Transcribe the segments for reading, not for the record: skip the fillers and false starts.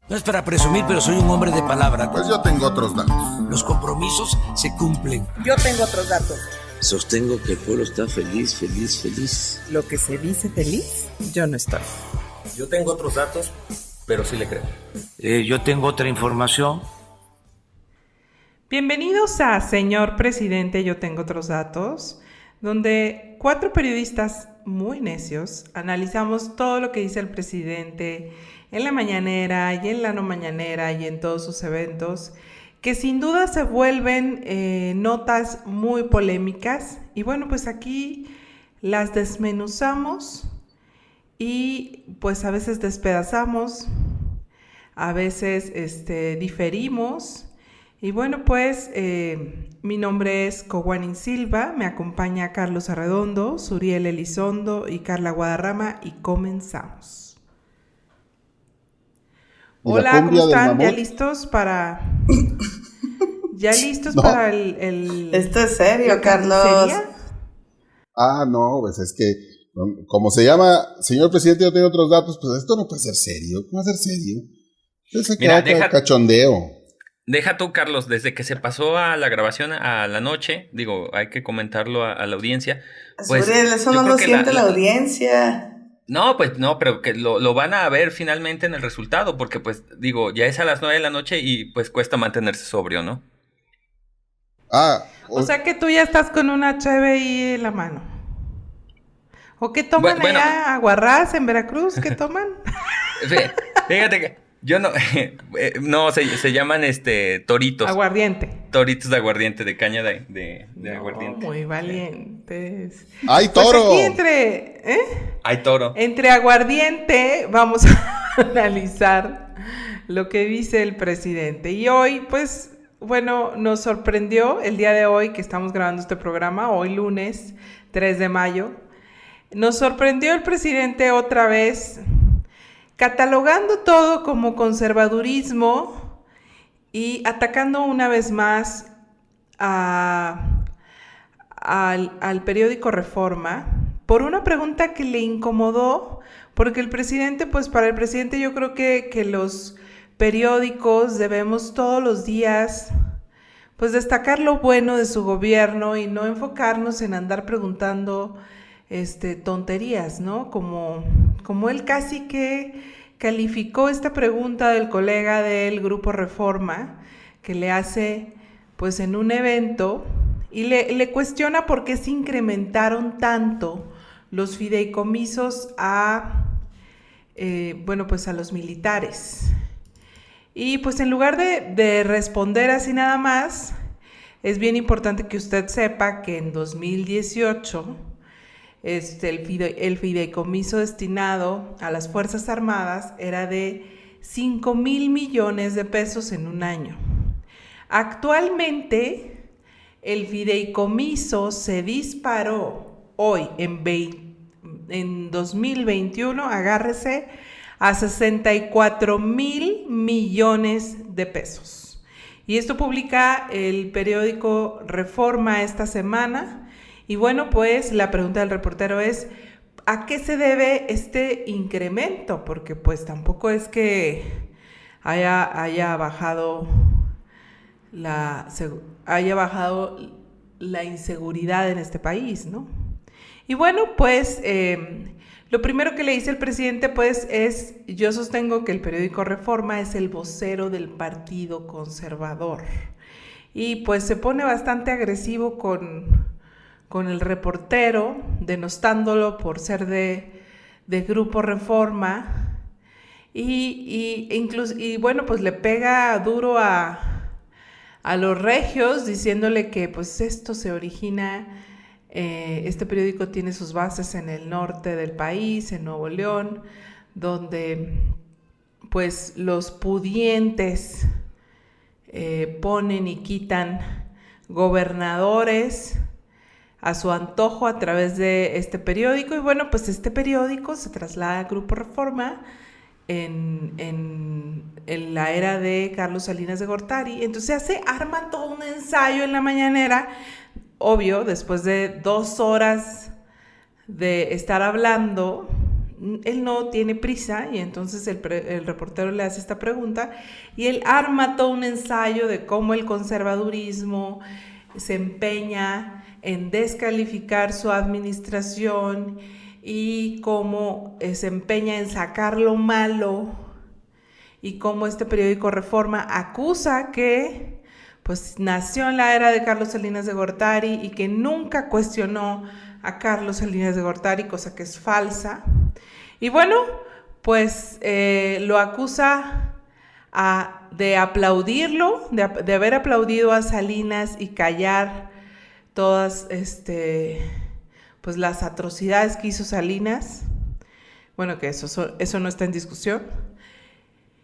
No es para presumir, pero soy un hombre de palabra. Pues yo tengo otros datos. Los compromisos se cumplen. Yo tengo otros datos. Sostengo que el pueblo está feliz, feliz, feliz. Lo que se dice feliz, yo no estoy. Yo tengo otros datos, pero sí le creo. Yo tengo otra información. Bienvenidos a Señor Presidente, yo tengo otros datos, donde 4 periodistas muy necios analizamos todo lo que dice el presidente en la mañanera y en la no mañanera y en todos sus eventos, que sin duda se vuelven notas muy polémicas. Y bueno, pues aquí las desmenuzamos y pues a veces despedazamos, a veces diferimos. Y bueno, pues mi nombre es Coguanin Silva, me acompaña Carlos Arredondo, Suriel Elizondo y Carla Guadarrama y comenzamos. Hola, ¿cómo están? ¿Ya listos para...? ¿Ya listos para el Esto es serio, Carlos. No, pues es que, como se llama, señor presidente, yo tengo otros datos, pues esto no puede ser serio. ¿Cómo va a ser serio? Entonces se queda cachondeo. Deja tú, Carlos, desde que se pasó a la grabación a la noche, digo, hay que comentarlo a la audiencia. Pues, eso no lo siente la audiencia. No, pues no, pero que lo van a ver finalmente en el resultado, porque pues digo, ya es a las 9 de la noche y pues cuesta mantenerse sobrio, ¿no? O sea que tú ya estás con una cheve ahí en la mano. ¿O qué toman allá? ¿Aguarrás en Veracruz? ¿Qué toman? Fíjate que yo no, no, se llaman toritos. Aguardiente. Toritos de aguardiente, de caña de aguardiente. Muy valientes. ¡Ay, toro! Pues aquí ¡Ay, toro! Entre aguardiente vamos a analizar lo que dice el presidente. Y hoy, pues, bueno, nos sorprendió el día de hoy que estamos grabando este programa, hoy lunes 3 de mayo. Nos sorprendió el presidente otra vez, catalogando todo como conservadurismo y atacando una vez más al periódico Reforma por una pregunta que le incomodó, porque el presidente, pues para el presidente yo creo que los periódicos debemos todos los días pues destacar lo bueno de su gobierno y no enfocarnos en andar preguntando tonterías, ¿no? Como él casi que calificó esta pregunta del colega del Grupo Reforma, que le hace pues en un evento, y le cuestiona por qué se incrementaron tanto los fideicomisos a los militares. Y pues en lugar de responder así nada más, es bien importante que usted sepa que en 2018 el fideicomiso destinado a las Fuerzas Armadas era de 5,000 millones de pesos en un año. Actualmente, el fideicomiso se disparó hoy en 2021, agárrese, a 64,000 millones de pesos. Y esto publica el periódico Reforma esta semana. Y bueno, pues la pregunta del reportero es, ¿a qué se debe este incremento? Porque pues tampoco es que haya bajado la inseguridad en este país, ¿no? Y bueno, pues lo primero que le dice el presidente pues es, yo sostengo que el periódico Reforma es el vocero del Partido Conservador. Y pues se pone bastante agresivo con el reportero, denostándolo por ser de Grupo Reforma, y bueno, pues le pega duro a los regios, diciéndole que pues esto se origina, este periódico tiene sus bases en el norte del país, en Nuevo León, donde pues los pudientes ponen y quitan gobernadores a su antojo a través de este periódico. Y bueno, pues este periódico se traslada al Grupo Reforma en la era de Carlos Salinas de Gortari. Entonces se arma todo un ensayo en la mañanera, obvio, después de 2 horas de estar hablando él no tiene prisa y entonces el reportero le hace esta pregunta y él arma todo un ensayo de cómo el conservadurismo se empeña en descalificar su administración y cómo se empeña en sacar lo malo y cómo este periódico Reforma acusa que pues nació en la era de Carlos Salinas de Gortari y que nunca cuestionó a Carlos Salinas de Gortari, cosa que es falsa. Y bueno, pues lo acusa de aplaudirlo, de haber aplaudido a Salinas y callar todas pues las atrocidades que hizo Salinas. Bueno, que eso no está en discusión.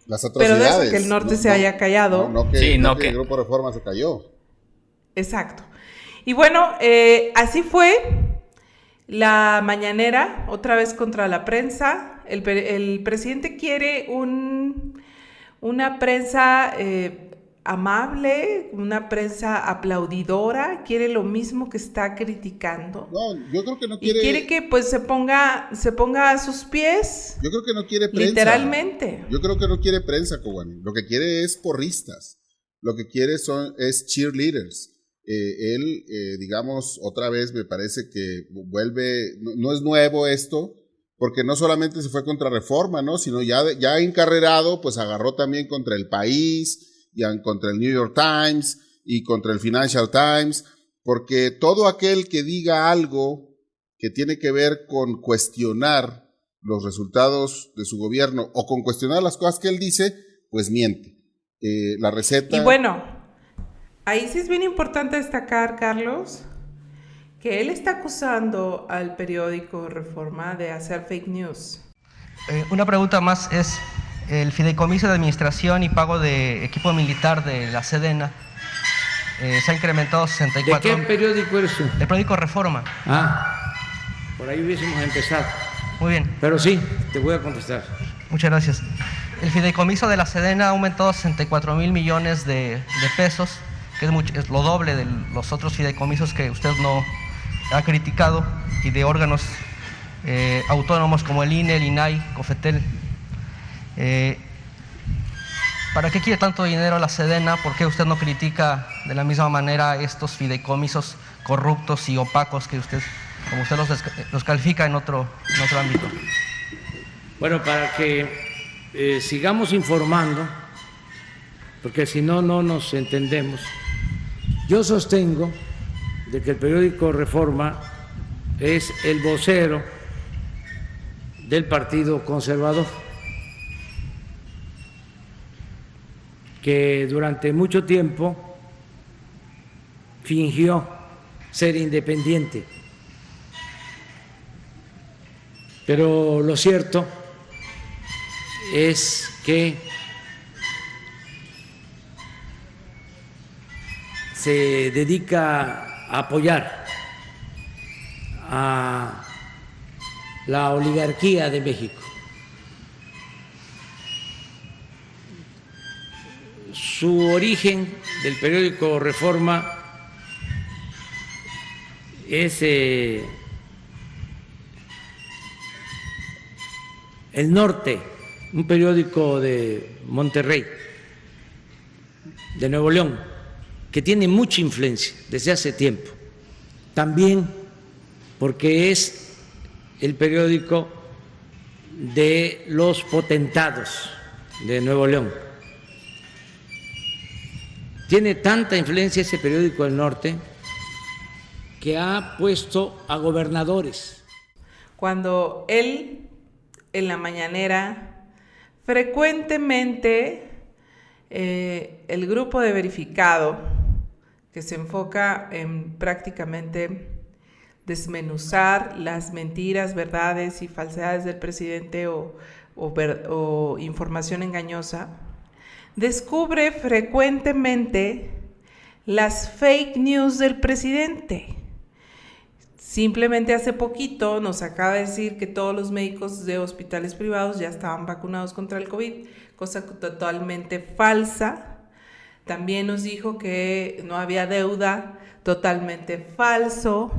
Las atrocidades. Pero de eso que el norte se haya callado. No que el Grupo Reforma se cayó. Exacto. Y bueno, así fue la mañanera, otra vez contra la prensa. El presidente quiere una prensa amable, una prensa aplaudidora, quiere lo mismo que está criticando. No, yo creo que no quiere. Y quiere que pues se ponga a sus pies. Yo creo que no quiere prensa. Literalmente. Yo creo que no quiere prensa, Kobani. Lo que quiere es porristas. Lo que quiere es cheerleaders. Él, digamos, otra vez me parece que vuelve, no es nuevo esto, porque no solamente se fue contra Reforma, ¿no? Sino ya encarrerado, pues agarró también contra El País, y contra el New York Times y contra el Financial Times, porque todo aquel que diga algo que tiene que ver con cuestionar los resultados de su gobierno o con cuestionar las cosas que él dice, pues miente. La receta... Y bueno, ahí sí es bien importante destacar, Carlos, que él está acusando al periódico Reforma de hacer fake news. Una pregunta más es... El fideicomiso de administración y pago de equipo militar de la Sedena se ha incrementado 64... ¿De qué periódico eres tú? El periódico Reforma. Por ahí hubiésemos empezado. Muy bien. Pero sí, te voy a contestar. Muchas gracias. El fideicomiso de la Sedena ha aumentado 64,000 millones de pesos, que es lo doble de los otros fideicomisos que usted no ha criticado, y de órganos autónomos como el INE, el INAI, COFETEL. ¿Para qué quiere tanto dinero la Sedena? ¿Por qué usted no critica de la misma manera estos fideicomisos corruptos y opacos que usted, como usted los califica en otro ámbito? Bueno, para que sigamos informando, porque si no, no nos entendemos. Yo sostengo de que el periódico Reforma es el vocero del Partido Conservador, que durante mucho tiempo fingió ser independiente. Pero lo cierto es que se dedica a apoyar a la oligarquía de México. Su origen del periódico Reforma es El Norte, un periódico de Monterrey, de Nuevo León, que tiene mucha influencia desde hace tiempo. También porque es el periódico de los potentados de Nuevo León. Tiene tanta influencia ese periódico del Norte que ha puesto a gobernadores. Cuando él, en la mañanera, frecuentemente el grupo de verificado, que se enfoca en prácticamente desmenuzar las mentiras, verdades y falsedades del presidente o información engañosa, descubre frecuentemente las fake news del presidente. Simplemente hace poquito nos acaba de decir que todos los médicos de hospitales privados ya estaban vacunados contra el COVID, cosa totalmente falsa. También nos dijo que no había deuda, totalmente falso.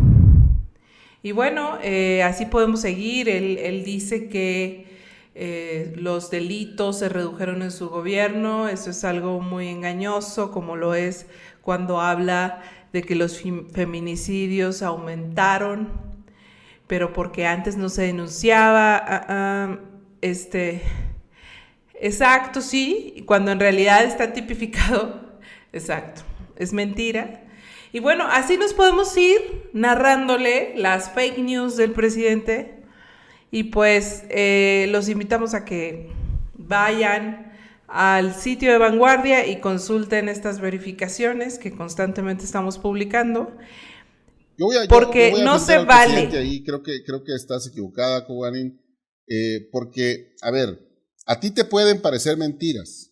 Y bueno, así podemos seguir. Él dice que los delitos se redujeron en su gobierno. Eso es algo muy engañoso, como lo es cuando habla de que los feminicidios aumentaron, pero porque antes no se denunciaba. Exacto, sí, cuando en realidad está tipificado. Exacto, es mentira. Y bueno, así nos podemos ir narrándole las fake news del presidente. Y pues los invitamos a que vayan al sitio de Vanguardia y consulten estas verificaciones que constantemente estamos publicando. Porque no se vale. Ahí creo que estás equivocada, Kowanin, porque, a ver, a ti te pueden parecer mentiras,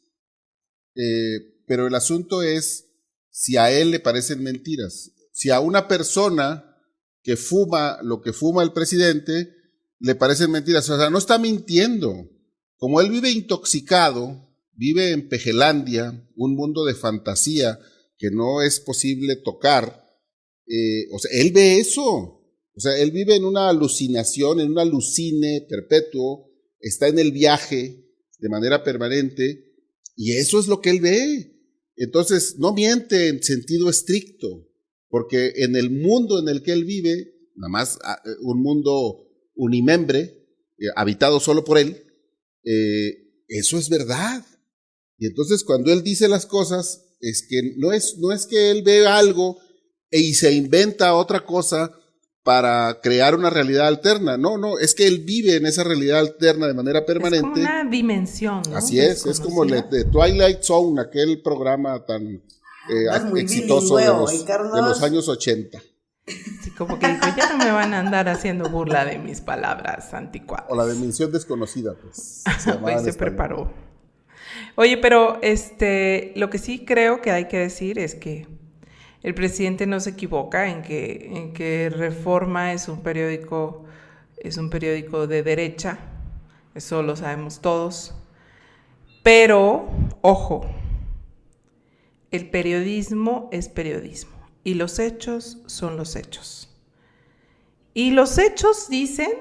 pero el asunto es si a él le parecen mentiras. Si a una persona que fuma lo que fuma el presidente le parecen mentiras, o sea, no está mintiendo. Como él vive intoxicado, vive en Pejelandia, un mundo de fantasía que no es posible tocar, o sea, él ve eso. O sea, él vive en una alucinación, en un alucine perpetuo, está en el viaje de manera permanente, y eso es lo que él ve. Entonces, no miente en sentido estricto, porque en el mundo en el que él vive, nada más un mundo unimembre, habitado solo por él, eso es verdad. Y entonces cuando él dice las cosas, es que no es que él ve algo y se inventa otra cosa para crear una realidad alterna. No, es que él vive en esa realidad alterna de manera permanente. Es como una dimensión, ¿no? Así es como de Twilight Zone, aquel programa tan exitoso de los años 80. Sí, como que dijo, ya no me van a andar haciendo burla de mis palabras anticuadas. O la dimensión desconocida, pues. Pues se preparó. Oye, pero lo que sí creo que hay que decir es que el presidente no se equivoca en que Reforma es un periódico de derecha. Eso lo sabemos todos. Pero, ojo, el periodismo es periodismo y los hechos son los hechos. Y los hechos dicen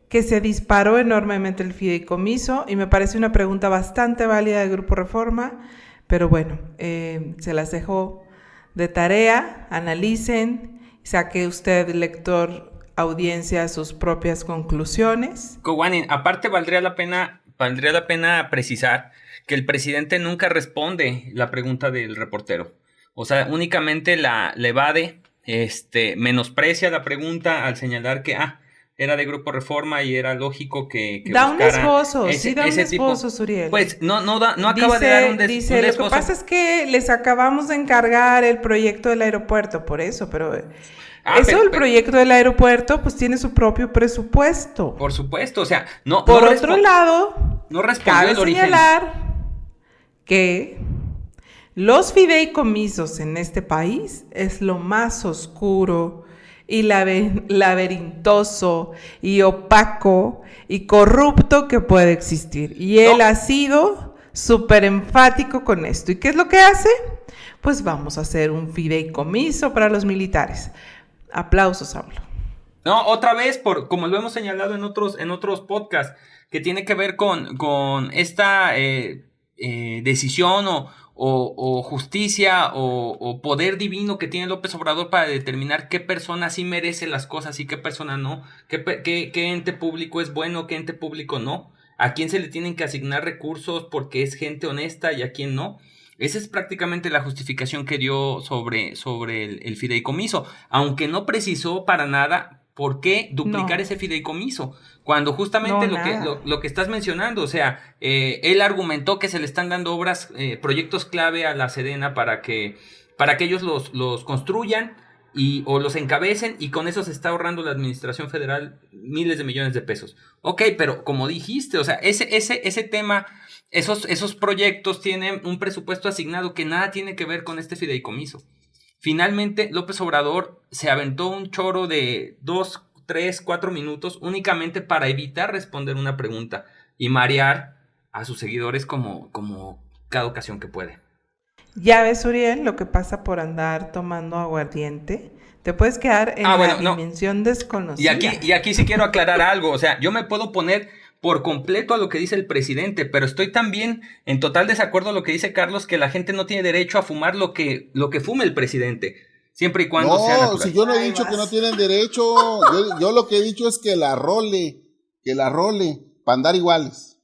que se disparó enormemente el fideicomiso y me parece una pregunta bastante válida del Grupo Reforma, pero bueno, se las dejo de tarea, analicen, saque usted, lector, audiencia, sus propias conclusiones. Kowanin, aparte valdría la pena precisar que el presidente nunca responde la pregunta del reportero. O sea, únicamente la evade, menosprecia la pregunta al señalar que era de Grupo Reforma y era lógico que da un esbozo, da un esbozo, Suriel. Pues no acaba de dar un esbozo. Lo que pasa es que les acabamos de encargar el proyecto del aeropuerto, por eso, pero el proyecto del aeropuerto pues tiene su propio presupuesto. Por supuesto, o sea, no. Por otro lado, no cabe señalar que los fideicomisos en este país es lo más oscuro y laberintoso y opaco y corrupto que puede existir. Y él ha sido súper enfático con esto. ¿Y qué es lo que hace? Pues vamos a hacer un fideicomiso para los militares. Aplausos, AMLO. No, otra vez, como lo hemos señalado en otros podcasts, que tiene que ver con esta decisión o justicia o poder divino que tiene López Obrador para determinar qué persona sí merece las cosas y qué persona no, qué ente público es bueno, qué ente público no, a quién se le tienen que asignar recursos porque es gente honesta y a quién no. Esa es prácticamente la justificación que dio sobre el fideicomiso, aunque no precisó para nada por qué duplicar ese fideicomiso, cuando justamente lo que estás mencionando, o sea, él argumentó que se le están dando obras, proyectos clave a la Sedena para que ellos los construyan o los encabecen, y con eso se está ahorrando la administración federal miles de millones de pesos. Ok, pero como dijiste, o sea, ese tema, esos proyectos tienen un presupuesto asignado que nada tiene que ver con este fideicomiso. Finalmente, López Obrador se aventó un choro de 2, 3, 4 minutos únicamente para evitar responder una pregunta y marear a sus seguidores como cada ocasión que puede. Ya ves, Uriel, lo que pasa por andar tomando aguardiente. Te puedes quedar en dimensión desconocida. Y aquí sí quiero aclarar algo. O sea, yo me puedo poner por completo a lo que dice el presidente, pero estoy también en total desacuerdo a lo que dice Carlos, que la gente no tiene derecho a fumar lo que fume el presidente, siempre y cuando sea natural. No, si yo no he dicho que no tienen derecho, yo lo que he dicho es que la role, para andar iguales.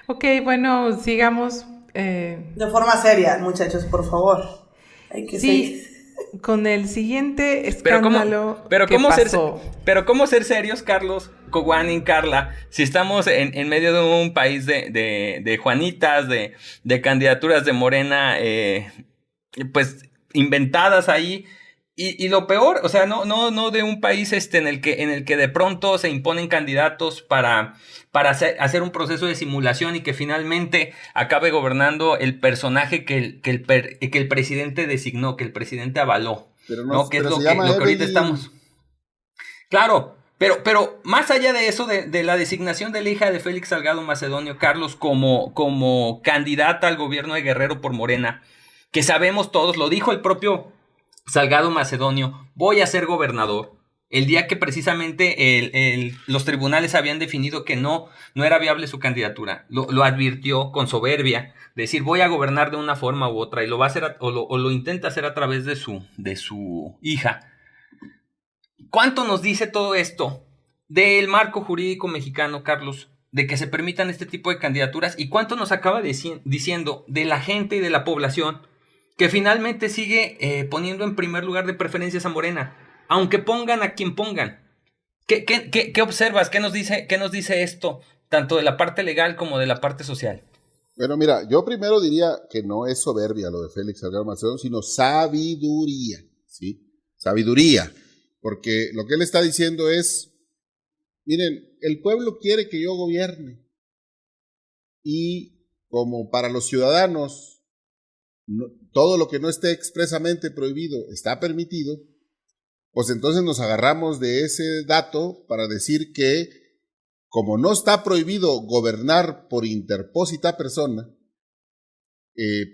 Ok, bueno, sigamos. De forma seria, muchachos, por favor. Hay que seguir. Con el siguiente escándalo ¿cómo ser serios, Carlos, Kogani, Carla, si estamos en medio de un país de Juanitas, de candidaturas de Morena, pues inventadas ahí, y lo peor, o sea, no de un país en el que de pronto se imponen candidatos para hacer un proceso de simulación y que finalmente acabe gobernando el personaje que el presidente designó, que el presidente avaló, ¿no? Que es lo que ahorita estamos. Claro, pero más allá de eso, de la designación de la hija de Félix Salgado Macedonio, Carlos, como candidata al gobierno de Guerrero por Morena, que sabemos todos, lo dijo el propio Salgado Macedonio, voy a ser gobernador. El día que precisamente los tribunales habían definido que no era viable su candidatura, lo advirtió con soberbia, decir voy a gobernar de una forma u otra, y lo va a hacer o lo intenta hacer a través de su hija. ¿Cuánto nos dice todo esto del marco jurídico mexicano, Carlos, de que se permitan este tipo de candidaturas? ¿Y cuánto nos acaba diciendo de la gente y de la población que finalmente sigue poniendo en primer lugar de preferencias a Morena? Aunque pongan a quien pongan. ¿Qué observas? ¿Qué nos dice esto? Tanto de la parte legal como de la parte social. Bueno, mira, yo primero diría que no es soberbia lo de Félix Salgado Macedonio, sino sabiduría, ¿sí? Sabiduría. Porque lo que él está diciendo es, miren, el pueblo quiere que yo gobierne. Y como para los ciudadanos, todo lo que no esté expresamente prohibido está permitido, pues entonces nos agarramos de ese dato para decir que como no está prohibido gobernar por interpósita persona,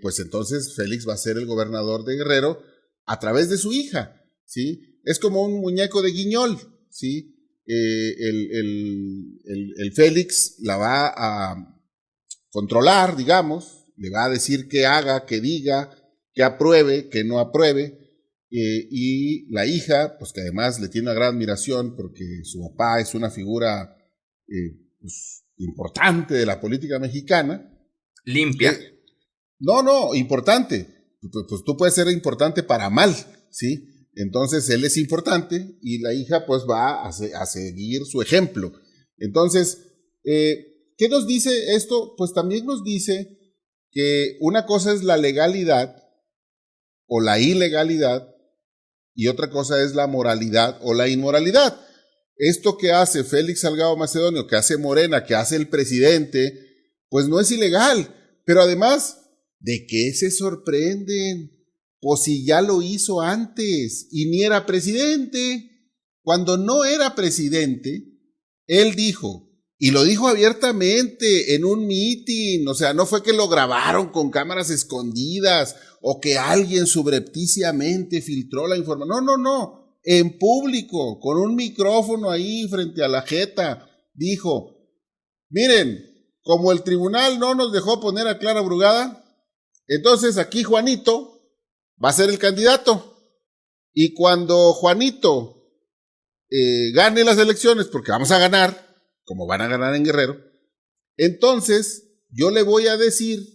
pues entonces Félix va a ser el gobernador de Guerrero a través de su hija, ¿sí? Es como un muñeco de guiñol, ¿sí? El Félix la va a controlar, digamos, le va a decir qué haga, qué diga, qué apruebe, qué no apruebe. Y la hija, pues que además le tiene una gran admiración porque su papá es una figura pues, importante de la política mexicana. Limpia. No, importante. Pues tú puedes ser importante para mal, ¿sí? Entonces él es importante y la hija pues va a seguir su ejemplo. Entonces, ¿qué nos dice esto? Pues también nos dice que una cosa es la legalidad o la ilegalidad, y otra cosa es la moralidad o la inmoralidad. Esto que hace Félix Salgado Macedonio, que hace Morena, que hace el presidente, pues no es ilegal. Pero además, ¿de qué se sorprenden? Pues si ya lo hizo antes y ni era presidente. Cuando no era presidente, él dijo, y lo dijo abiertamente en un mitin, o sea, no fue que lo grabaron con cámaras escondidas o que alguien subrepticiamente filtró la información. No, en público, con un micrófono ahí frente a la jeta, dijo, miren, como el tribunal no nos dejó poner a Clara Brugada, entonces aquí Juanito va a ser el candidato. Y cuando Juanito gane las elecciones, porque vamos a ganar, como van a ganar en Guerrero, entonces yo le voy a decir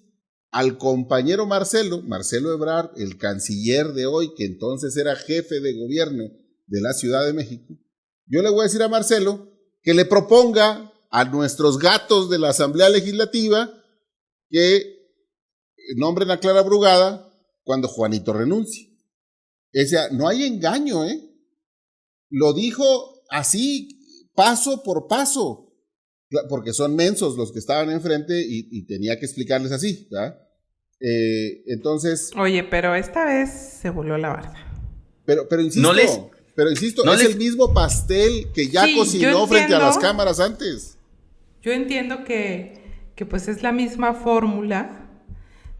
al compañero Marcelo Ebrard, el canciller de hoy, que entonces era jefe de gobierno de la Ciudad de México, yo le voy a decir a Marcelo que le proponga a nuestros gatos de la Asamblea Legislativa que nombren a Clara Brugada cuando Juanito renuncie. O sea, no hay engaño, Lo dijo así, paso por paso, porque son mensos los que estaban enfrente y tenía que explicarles así, ¿verdad? Entonces... Oye, pero esta vez se voló la barda. Pero insisto, es el mismo pastel que ya cocinó frente a las cámaras antes. Yo entiendo que pues es la misma fórmula,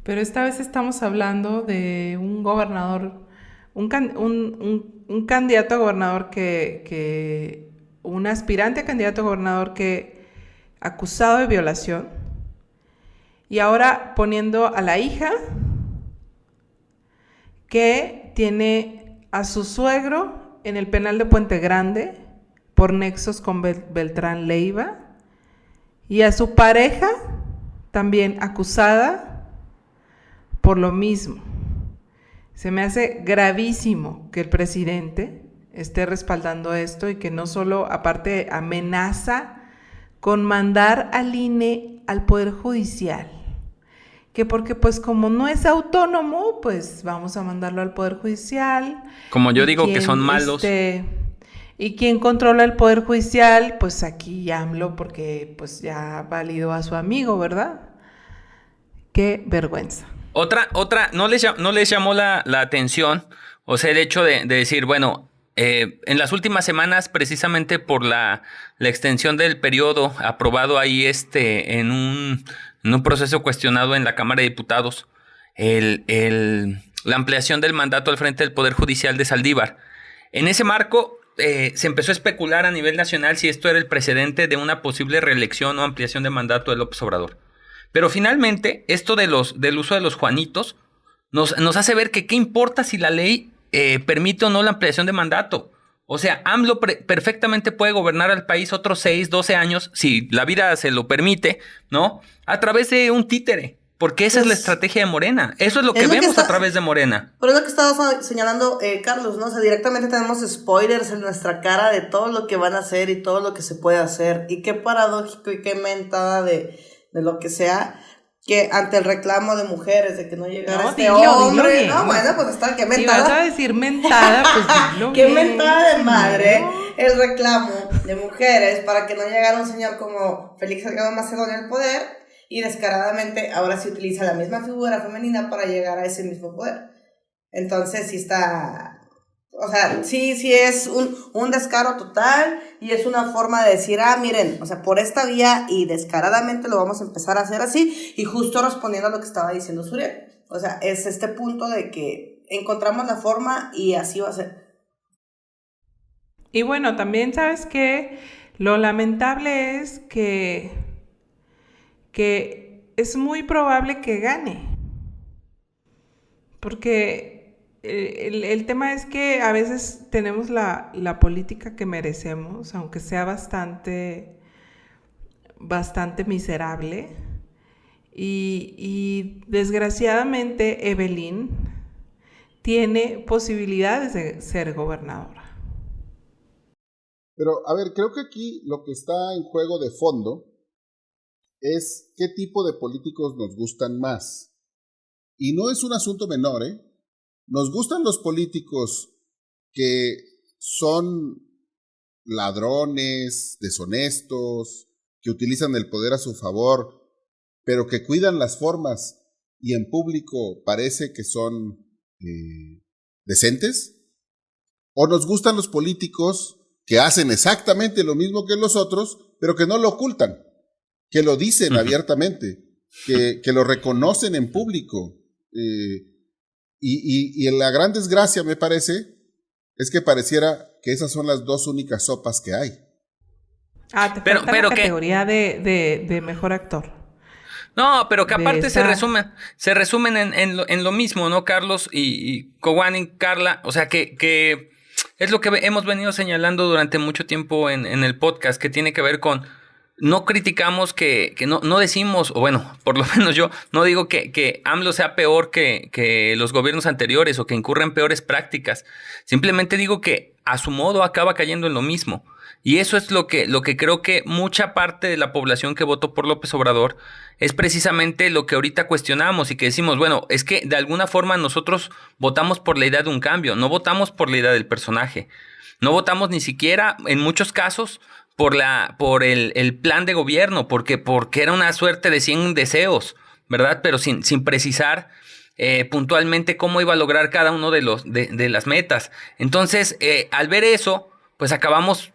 Pero esta vez estamos hablando de un gobernador, un candidato a gobernador un aspirante a candidato a gobernador acusado de violación, y ahora poniendo a la hija que tiene a su suegro en el penal de Puente Grande por nexos con Beltrán Leiva, y a su pareja también acusada por lo mismo. Se me hace gravísimo que el presidente esté respaldando esto y que no solo, aparte, amenaza con mandar al INE al Poder Judicial. Que porque pues como no es autónomo, pues vamos a mandarlo al Poder Judicial. Como yo digo que son malos. Y quien controla el Poder Judicial, pues aquí AMLO, porque pues ya validó a su amigo, ¿verdad? Qué vergüenza. Otra, ¿no les llamó la atención? O sea, el hecho de decir, bueno, en las últimas semanas, precisamente por la extensión del periodo aprobado ahí en un proceso cuestionado en la Cámara de Diputados, la ampliación del mandato al frente del Poder Judicial de Saldívar. En ese marco, se empezó a especular a nivel nacional si esto era el precedente de una posible reelección o ampliación de mandato de López Obrador. Pero finalmente, esto del uso de los Juanitos nos hace ver que qué importa si la ley permite o no la ampliación de mandato. O sea, AMLO perfectamente puede gobernar al país otros 6, 12 años, si la vida se lo permite, ¿no? A través de un títere. Porque esa es la estrategia de Morena. Eso es lo que vemos a través de Morena. Pero es lo que estaba señalando Carlos, ¿no? O sea, directamente tenemos spoilers en nuestra cara de todo lo que van a hacer y todo lo que se puede hacer. Y qué paradójico y qué mentada de lo que sea, que ante el reclamo de mujeres de que no llegara hombre. Dilo, no, bueno, pues está, qué mentada. Si vas a decir mentada, pues dilo. Qué mentada de madre, el reclamo de mujeres para que no llegara un señor como Félix Salgado Macedonio al poder. Y descaradamente ahora se utiliza la misma figura femenina para llegar a ese mismo poder. Entonces sí está, o sea, sí es un descaro total y es una forma de decir, miren, o sea, por esta vía y descaradamente lo vamos a empezar a hacer así, y justo respondiendo a lo que estaba diciendo Suriel. O sea, es este punto de que encontramos la forma y así va a ser. Y bueno, también sabes que lo lamentable es que es muy probable que gane, porque el tema es que a veces tenemos la política que merecemos, aunque sea bastante miserable, y desgraciadamente Evelyn tiene posibilidades de ser gobernadora. Pero, a ver, creo que aquí lo que está en juego de fondo es qué tipo de políticos nos gustan más. Y no es un asunto menor, ¿eh? Nos gustan los políticos que son ladrones, deshonestos, que utilizan el poder a su favor, pero que cuidan las formas y en público parece que son decentes. ¿O nos gustan los políticos que hacen exactamente lo mismo que los otros, pero que no lo ocultan? Que lo dicen abiertamente, que lo reconocen en público. Y la gran desgracia, me parece, es que pareciera que esas son las dos únicas sopas que hay. Te falta la categoría de mejor actor. No, pero que aparte se resumen en lo mismo, ¿no, Carlos y Kowani, Carla? O sea, que es lo que hemos venido señalando durante mucho tiempo en el podcast, que tiene que ver con no criticamos que no decimos, o bueno, por lo menos yo no digo que AMLO sea peor que los gobiernos anteriores o que incurra en peores prácticas. Simplemente digo que a su modo acaba cayendo en lo mismo. Y eso es lo que creo que mucha parte de la población que votó por López Obrador es precisamente lo que ahorita cuestionamos y que decimos, bueno, es que de alguna forma nosotros votamos por la idea de un cambio, no votamos por la idea del personaje. No votamos ni siquiera, en muchos casos, por el plan de gobierno, porque era una suerte de 100 deseos, ¿verdad? Pero sin precisar puntualmente cómo iba a lograr cada uno de las metas. Entonces, al ver eso, pues acabamos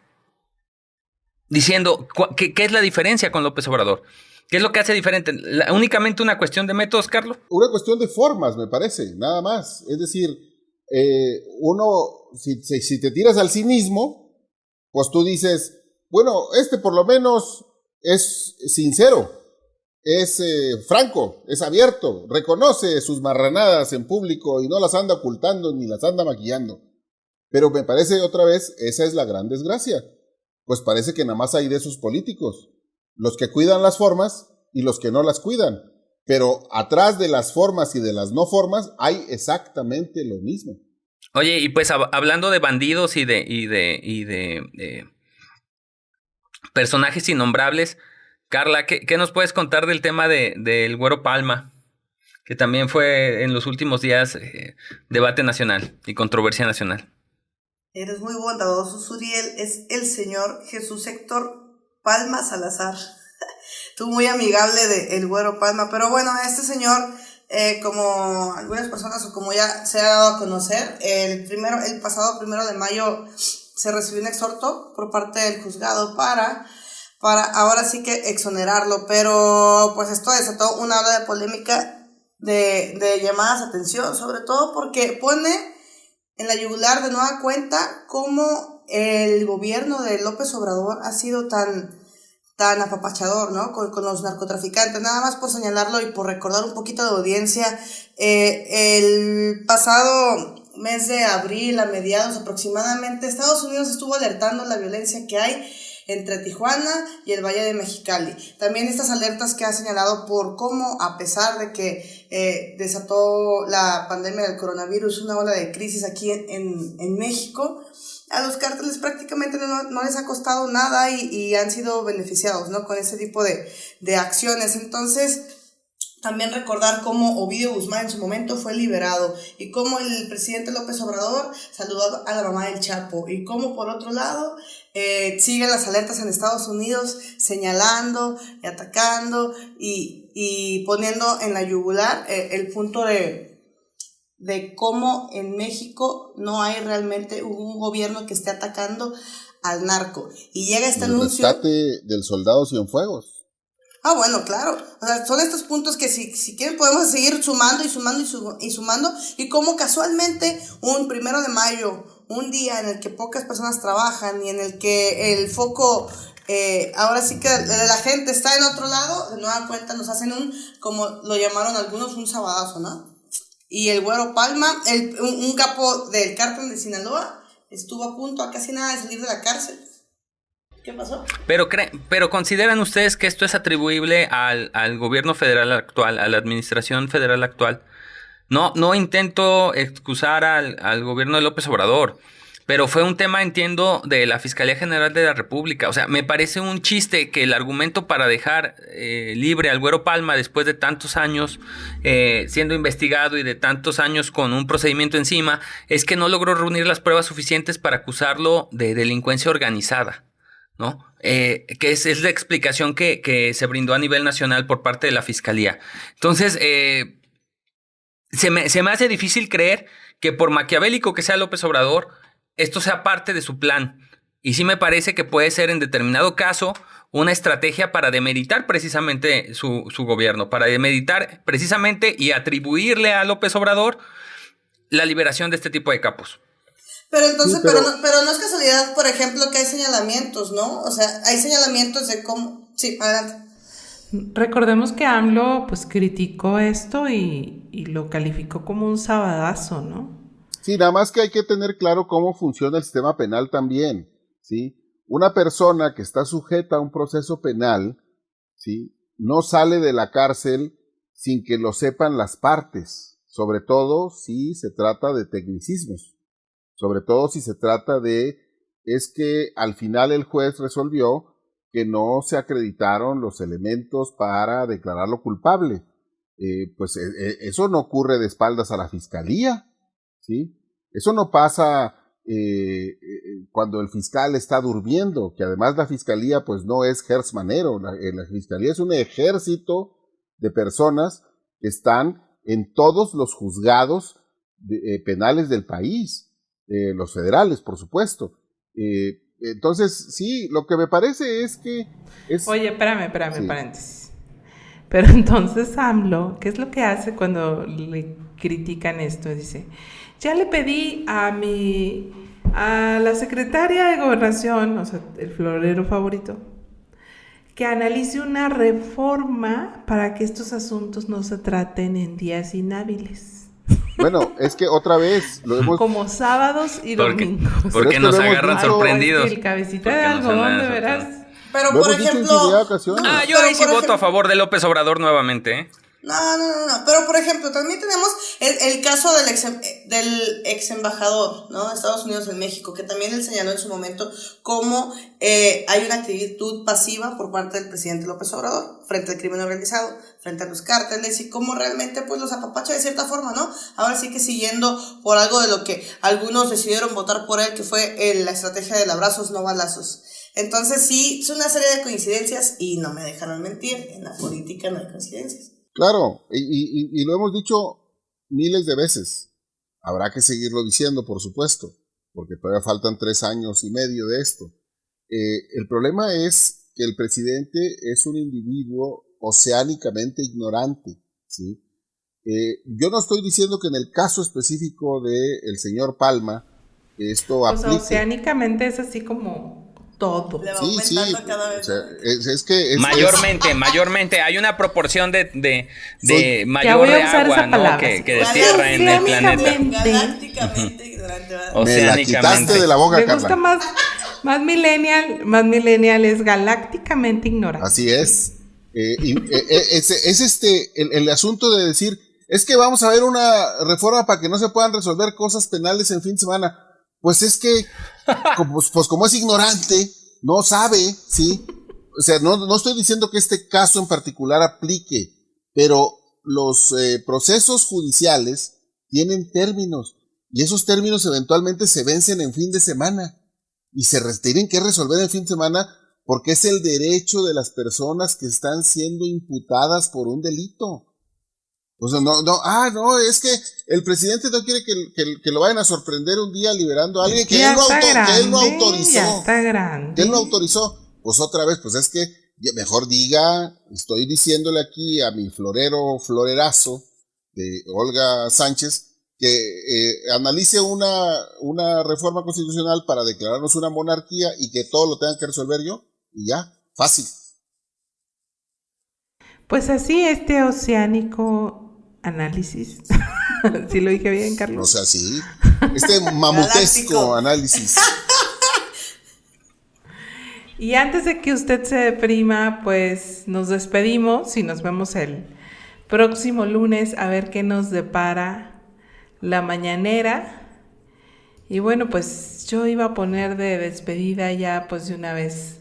diciendo, ¿qué es la diferencia con López Obrador? ¿Qué es lo que hace diferente? ¿Únicamente una cuestión de métodos, Carlos? Una cuestión de formas, me parece, nada más. Es decir, si te tiras al cinismo, pues tú dices, bueno, por lo menos es sincero, es franco, es abierto, reconoce sus marranadas en público y no las anda ocultando ni las anda maquillando. Pero me parece otra vez, esa es la gran desgracia. Pues parece que nada más hay de esos políticos, los que cuidan las formas y los que no las cuidan. Pero atrás de las formas y de las no formas hay exactamente lo mismo. Oye, y pues hablando de bandidos y de personajes innombrables, Carla, ¿qué nos puedes contar del tema del Güero Palma? Que también fue en los últimos días debate nacional y controversia nacional. Eres muy bondadoso, Suriel. Es el señor Jesús Héctor Palma Salazar. Tú muy amigable de el Güero Palma. Pero bueno, este señor, como algunas personas o como ya se ha dado a conocer, el pasado 1 de mayo se recibió un exhorto por parte del juzgado para ahora sí que exonerarlo. Pero pues esto desató una ola de polémica de llamadas de atención, sobre todo porque pone en la yugular de nueva cuenta cómo el gobierno de López Obrador ha sido tan apapachador, ¿no? Con los narcotraficantes. Nada más por señalarlo y por recordar un poquito de audiencia, el pasado mes de abril, a mediados aproximadamente, Estados Unidos estuvo alertando la violencia que hay entre Tijuana y el Valle de Mexicali. También estas alertas que ha señalado por cómo, a pesar de que desató la pandemia del coronavirus, una ola de crisis aquí en México, a los cárteles prácticamente no les ha costado nada y han sido beneficiados, ¿no? Con ese tipo de acciones. Entonces, también recordar cómo Ovidio Guzmán en su momento fue liberado y cómo el presidente López Obrador saludó a la mamá del Chapo y cómo por otro lado siguen las alertas en Estados Unidos señalando y atacando y poniendo en la yugular el punto de cómo en México no hay realmente un gobierno que esté atacando al narco. Y llega este anuncio... El rescate del soldado Cienfuegos. Bueno, claro. O sea, son estos puntos que si quieren podemos seguir sumando y sumando. Y como casualmente un 1 de mayo, un día en el que pocas personas trabajan y en el que el foco, ahora sí que la gente está en otro lado, de nueva cuenta nos hacen como lo llamaron algunos, un sabadazo, ¿no? Y el Güero Palma, un capo del cártel de Sinaloa, estuvo a punto a casi nada de salir de la cárcel. ¿Qué pasó? Pero ¿consideran ustedes que esto es atribuible al gobierno federal actual, a la administración federal actual? No intento excusar al gobierno de López Obrador, pero fue un tema, entiendo, de la Fiscalía General de la República. O sea, me parece un chiste que el argumento para dejar libre al Güero Palma después de tantos años siendo investigado y de tantos años con un procedimiento encima, es que no logró reunir las pruebas suficientes para acusarlo de delincuencia organizada, ¿no? Que es la explicación que se brindó a nivel nacional por parte de la Fiscalía. Entonces, se me hace difícil creer que por maquiavélico que sea López Obrador, esto sea parte de su plan. Y sí me parece que puede ser en determinado caso una estrategia para demeritar precisamente su gobierno, para demeritar precisamente y atribuirle a López Obrador la liberación de este tipo de capos. Pero entonces, sí, pero no es casualidad, por ejemplo, que hay señalamientos, ¿no? O sea, hay señalamientos de cómo... Sí, adelante. Recordemos que AMLO pues criticó esto y lo calificó como un sabadazo, ¿no? Sí, nada más que hay que tener claro cómo funciona el sistema penal también, ¿sí? Una persona que está sujeta a un proceso penal, ¿sí?, no sale de la cárcel sin que lo sepan las partes, sobre todo si se trata de tecnicismos, sobre todo si se trata es que al final el juez resolvió que no se acreditaron los elementos para declararlo culpable. Pues eso no ocurre de espaldas a la fiscalía, ¿sí? Eso no pasa cuando el fiscal está durmiendo, que además la fiscalía pues no es Hertz Manero, la fiscalía es un ejército de personas que están en todos los juzgados penales del país, los federales por supuesto. Entonces sí, lo que me parece es que... Oye, espérame, sí. paréntesis. Pero entonces AMLO, ¿qué es lo que hace cuando le critican esto? Dice, ya le pedí a la secretaria de Gobernación, o sea, el florero favorito, que analice una reforma para que estos asuntos no se traten en días inhábiles. Bueno, es que otra vez lo hemos... Como sábados y domingos. Porque nos agarran sorprendidos. El cabecita de algodón, de veras. Pero por ejemplo... Yo ahí sí voto a favor de López Obrador nuevamente, ¿eh? No. Pero, por ejemplo, también tenemos el caso del ex embajador, ¿no? De Estados Unidos en México, que también él señaló en su momento cómo hay una actitud pasiva por parte del presidente López Obrador frente al crimen organizado, frente a los cárteles, y cómo realmente pues los apapacha de cierta forma, ¿no? Ahora sí que siguiendo por algo de lo que algunos decidieron votar por él, que fue la estrategia del abrazos, no balazos. Entonces sí, es una serie de coincidencias y no me dejaron mentir, en la política no hay coincidencias. Claro, y lo hemos dicho miles de veces. Habrá que seguirlo diciendo, por supuesto, porque todavía faltan 3 años y medio de esto. El problema es que el presidente es un individuo oceánicamente ignorante, ¿sí? Yo no estoy diciendo que en el caso específico del señor Palma esto aplique. O sea, oceánicamente es así como... todo. Sí, Cada vez. o sea, es que mayormente hay una proporción de mayor de agua, ¿no? que de tierra en el planeta. Galácticamente ignorante. Me la quitaste de la boca, Me Carla. gusta más millennial es galácticamente ignorante. Así es. Es el asunto de decir, es que vamos a ver una reforma para que no se puedan resolver cosas penales en fin de semana. Pues es que, como es ignorante, no sabe, ¿sí? O sea, no estoy diciendo que este caso en particular aplique, pero los procesos judiciales tienen términos, y esos términos eventualmente se vencen en fin de semana, y se tienen que resolver en fin de semana porque es el derecho de las personas que están siendo imputadas por un delito. O sea, no, es que el presidente no quiere que lo vayan a sorprender un día liberando a alguien que él no autorizó. Ya está grande. Que él no autorizó. Pues otra vez, pues es que mejor diga, estoy diciéndole aquí a mi florerazo de Olga Sánchez, que analice una reforma constitucional para declararnos una monarquía y que todo lo tenga que resolver yo, y ya, fácil. Pues así oceánico análisis. ¿Sí lo dije bien, Carlos? O sea, sí. Mamutesco análisis. Y antes de que usted se deprima, pues nos despedimos y nos vemos el próximo lunes a ver qué nos depara la mañanera. Y bueno, pues yo iba a poner de despedida ya pues de una vez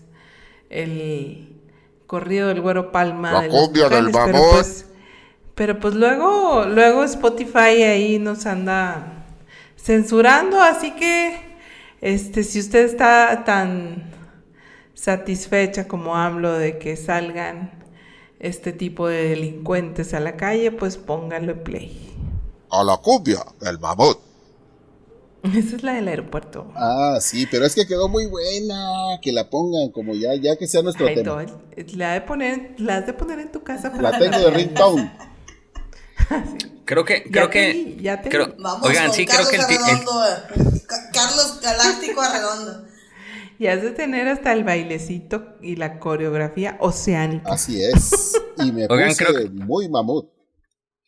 el corrido del Güero Palma. La cumbia del mamón. Pero pues luego Spotify ahí nos anda censurando, así que si usted está tan satisfecha como AMLO de que salgan este tipo de delincuentes a la calle, pues póngalo en play. A la cumbia del mamón. Esa es la del aeropuerto. Ah, sí, pero es que quedó muy buena. Que la pongan como ya que sea nuestro tema. La has de poner en tu casa. La tengo de ringtone. Creo que Vamos, oigan, sí, creo que Carlos Galáctico Arredondo. Y has de tener hasta el bailecito y la coreografía oceánica. Así es. Y me puse muy mamut.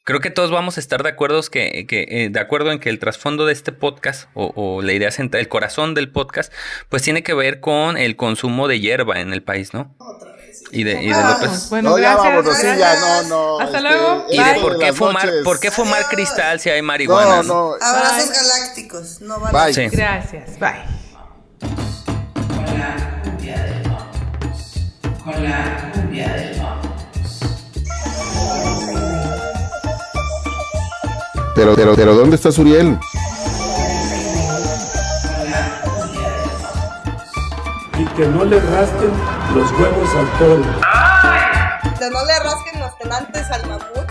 Creo que todos vamos a estar de acuerdo en que el trasfondo de este podcast o la idea central, el corazón del podcast, pues tiene que ver con el consumo de hierba en el país, ¿no? Otra vez. Y de López. Bueno, no, gracias. ya vámonos, sí, ya, no. Hasta luego. Y de por qué fumar cristal si hay marihuana. No. Abrazos galácticos. No van Bye. Sí. Gracias. Bye. Con la cumbia del vamos. Con la cumbia del vamos. Pero ¿dónde está Suriel? Y que no le rasquen los huevos al toro. Que no le rasquen los tenantes al mamut.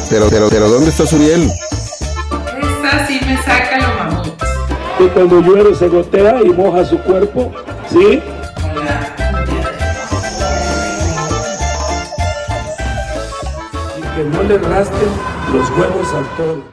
Pero ¿dónde está Suriel? Esta sí me saca lo mamut. Que cuando llueve se gotea y moja su cuerpo, ¿sí? Con la cumbia del vamos. que no le rasquen los huevos al toro.